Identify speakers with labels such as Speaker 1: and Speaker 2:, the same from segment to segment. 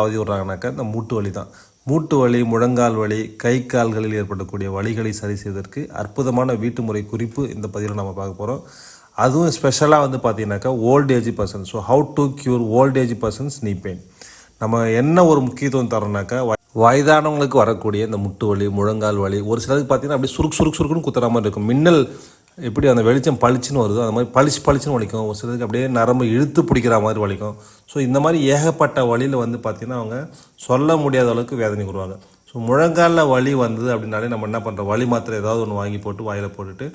Speaker 1: அவதி விடுறாங்கனாக்கா இந்த மூட்டு வலி தான். மூட்டு வலி, முழங்கால் வலி, கை கால்களில் ஏற்படக்கூடிய வலிகளை சரி செய்வதற்கு அற்புதமான வீட்டு முறை குறிப்பு இந்த பதிவில் நம்ம பார்க்க போகிறோம். அதுவும் ஸ்பெஷலாக வந்து பார்த்தீங்கன்னாக்கா old age persons. So how to cure old age persons நீ பெயின். நம்ம என்ன ஒரு முக்கியத்துவம் தரோம்னாக்கா, வயதானவங்களுக்கு வரக்கூடிய இந்த முட்டு வலி, முழங்கால் வலி, ஒரு சிலருக்கு பார்த்தீங்கன்னா அப்படியே சுருக்குன்னு குத்துற மாதிரி இருக்கும். மின்னல் எப்படி அந்த வெளிச்சம் பளிச்சுன்னு வருதோ அந்த மாதிரி பளிச்சுன்னு வலிக்கும். ஒரு சிலருக்கு அப்படியே நரம்பு இழுத்து பிடிக்கிற மாதிரி வலிக்கும். ஸோ இந்த மாதிரி ஏகப்பட்ட வலியில் வந்து பார்த்திங்கன்னா அவங்க சொல்ல முடியாத அளவுக்கு வேதனை வருவாங்க. ஸோ முழங்காலில் வலி வந்தது அப்படின்னாலே நம்ம என்ன பண்ணுறோம், வலி மாத்திரை ஏதாவது ஒன்று வாங்கி போட்டு வாயில் போட்டுட்டு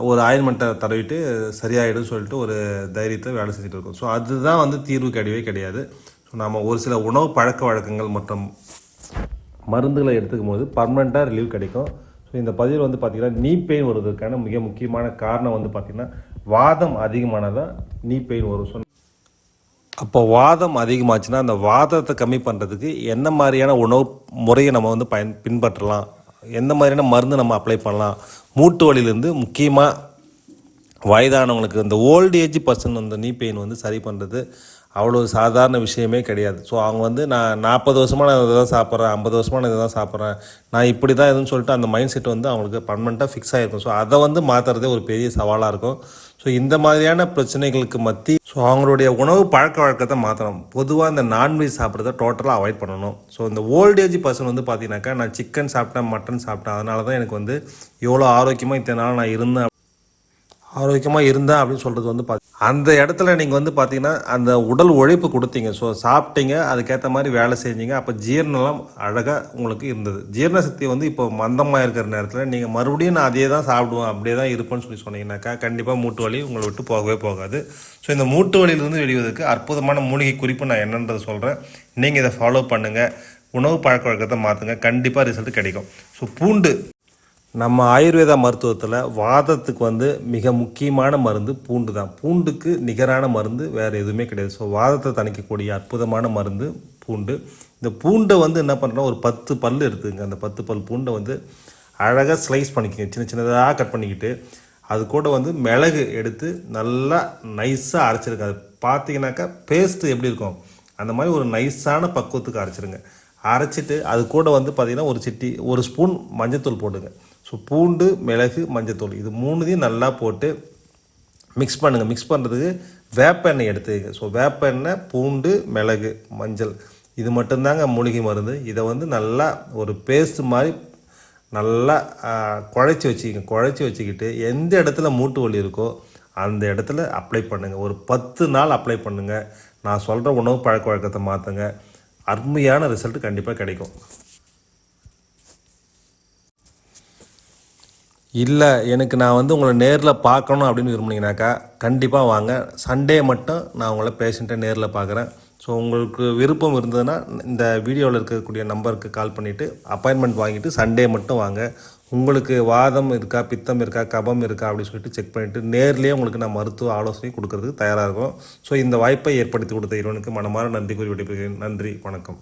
Speaker 1: ஒரு ஆயின்மெண்ட்டை தடவிட்டு சரியாயிடும்னு சொல்லிட்டு ஒரு தைரியத்தை வேலை செஞ்சுட்டு இருக்கோம். ஸோ அதுதான் வந்து தீர்வு கிடையாது. ஸோ நம்ம ஒரு சில உணவு பழக்க வழக்கங்கள் மற்றும் மருந்துகளை எடுத்துக்கும் போது பர்மனெண்ட்டாக ரிலீவ் கிடைக்கும். ஸோ இந்த பதிவில் வந்து பார்த்திங்கன்னா நீ பெயின் வருவதற்கான மிக முக்கியமான காரணம் வந்து பார்த்திங்கன்னா வாதம் அதிகமானதான் நீ பெயின் வரும். ஸோ அப்போ வாதம் அதிகமாச்சுன்னா அந்த வாதத்தை கம்மி பண்ணுறதுக்கு என்ன மாதிரியான உணவு முறையை நம்ம வந்து பின்பற்றலாம், எந்த மாதிரியான மருந்து நம்ம அப்ளை பண்ணலாம். மூட்டு வலியிலேருந்து முக்கியமாக வயதானவங்களுக்கு இந்த ஓல்டு ஏஜ் பர்சன் அந்த நீ பெயின் வந்து சரி பண்ணுறது அவ்வளோ சாதாரண விஷயமே கிடையாது. ஸோ அவங்க வந்து நான் 40 வருஷமாக நான் இதை தான் சாப்பிட்றேன், 50 வருஷமாக நான் இதை தான் சாப்பிட்றேன், நான் இப்படி தான் எதுன்னு சொல்லிட்டு அந்த மைண்ட் செட் வந்து அவங்களுக்கு பர்மனெண்ட்டாக ஃபிக்ஸ் ஆகிருக்கும். ஸோ அதை வந்து மாற்றுறதே ஒரு பெரிய சவாலாக இருக்கும். ஸோ இந்த மாதிரியான பிரச்சனைகளுக்கு ஸோ அவங்களுடைய உணவு பழக்க வழக்கத்தை மாற்றணும். பொதுவாக இந்த நான்வெஜ் சாப்பிட்றத டோட்டலாக அவாய்ட் பண்ணணும். ஸோ இந்த ஓல்டேஜ் பர்சன் வந்து பார்த்தீங்கன்னாக்கா, நான் சிக்கன் சாப்பிட்டேன், மட்டன் சாப்பிட்டேன், அதனால தான் எனக்கு வந்து எவ்வளோ ஆரோக்கியமாக இத்தனை நாள் நான் இருந்தேன் அப்படின்னு சொல்கிறது வந்து அந்த இடத்துல நீங்கள் வந்து பார்த்தீங்கன்னா அந்த உடல் உழைப்பு கொடுத்தீங்க. ஸோ சாப்பிட்டீங்க, அதுக்கேற்ற மாதிரி வேலை செஞ்சீங்க, அப்போ ஜீரணம் அழகாக உங்களுக்கு இருந்தது. ஜீரண சக்தி வந்து இப்போ மந்தமாக இருக்கிற நேரத்தில் நீங்கள் மறுபடியும் நான் அதே தான் சாப்பிடுவேன், அப்படியே தான் இருப்பேன்னு சொல்லி சொன்னீங்கன்னாக்கா கண்டிப்பாக மூட்டு வலி உங்களை விட்டு போகவே போகாது. ஸோ இந்த மூட்டு வலியிலிருந்து வெளிவதற்கு அற்புதமான மூலிகை குறிப்பு நான் என்னன்றதை சொல்கிறேன். நீங்கள் இதை ஃபாலோ பண்ணுங்கள், உணவு பழக்க வழக்கத்தை மாற்றுங்க, கண்டிப்பாக ரிசல்ட் கிடைக்கும். ஸோ பூண்டு, நம்ம ஆயுர்வேதா மருத்துவத்தில் வாதத்துக்கு வந்து மிக முக்கியமான மருந்து பூண்டு தான். பூண்டுக்கு நிகரான மருந்து வேறு எதுவுமே கிடையாது. ஸோ வாதத்தை தணிக்கக்கூடிய அற்புதமான மருந்து பூண்டு. இந்த பூண்டை வந்து என்ன பண்ணுறோன்னா, ஒரு 10 பல் எடுத்துங்க. அந்த 10 பல் பூண்டை வந்து அழகாக ஸ்லைஸ் பண்ணிக்கோங்க, சின்னதாக கட் பண்ணிக்கிட்டு அது கூட வந்து மிளகு எடுத்து நல்லா நைஸாக அரைச்சிருங்க. அது பார்த்தீங்கன்னாக்கா பேஸ்ட்டு எப்படி இருக்கும் அந்த மாதிரி ஒரு நைஸான பக்குவத்துக்கு அரைச்சிருங்க. அரைச்சிட்டு அது கூட வந்து பார்த்திங்கன்னா ஒரு ஸ்பூன் மஞ்சத்தூள் போடுங்க. ஸோ பூண்டு, மிளகு, மஞ்சத்தூள் இது 3தையும் நல்லா போட்டு மிக்ஸ் பண்ணுங்கள். மிக்ஸ் பண்ணுறதுக்கு வேப்ப எண்ணெய் எடுத்துக்கங்க. ஸோ வேப்ப எண்ணெய், பூண்டு, மிளகு, மஞ்சள் இது மட்டும்தாங்க மூலிகை மருந்து. இதை வந்து நல்லா ஒரு பேஸ்ட் மாதிரி நல்லா குழச்சி வச்சுக்கிட்டு எந்த இடத்துல மூட்டு வலி இருக்கோ அந்த இடத்துல அப்ளை பண்ணுங்கள். ஒரு 10 நாள் அப்ளை பண்ணுங்கள். நான் சொல்கிற உணவு பழக்க வழக்கத்தை மாற்றுங்க, அருமையான ரிசல்ட் கண்டிப்பாக கிடைக்கும். இல்லை எனக்கு நான் வந்து உங்களை நேரில் பார்க்கணும் அப்படின்னு விரும்புனீங்கனாக்கா கண்டிப்பாக வாங்க. சண்டே மட்டும் நான் உங்களை பேஷண்ட்டை நேரில் பார்க்குறேன். ஸோ உங்களுக்கு விருப்பம் இருந்ததுன்னா இந்த வீடியோவில் இருக்கக்கூடிய நம்பருக்கு கால் பண்ணிவிட்டு அப்பாயின்மெண்ட் வாங்கிட்டு சண்டே மட்டும் வாங்க. உங்களுக்கு வாதம் இருக்கா, பித்தம் இருக்கா, கபம் இருக்கா அப்படின்னு சொல்லிட்டு செக் பண்ணிவிட்டு நேர்லேயே உங்களுக்கு நான் மருத்துவ ஆலோசனை கொடுக்கறதுக்கு தயாராக இருக்கும். ஸோ இந்த வாய்ப்பை ஏற்படுத்தி கொடுத்த இறைவனுக்கு மனமார நன்றி கூறி விடைபெறுகிறேன். நன்றி, வணக்கம்.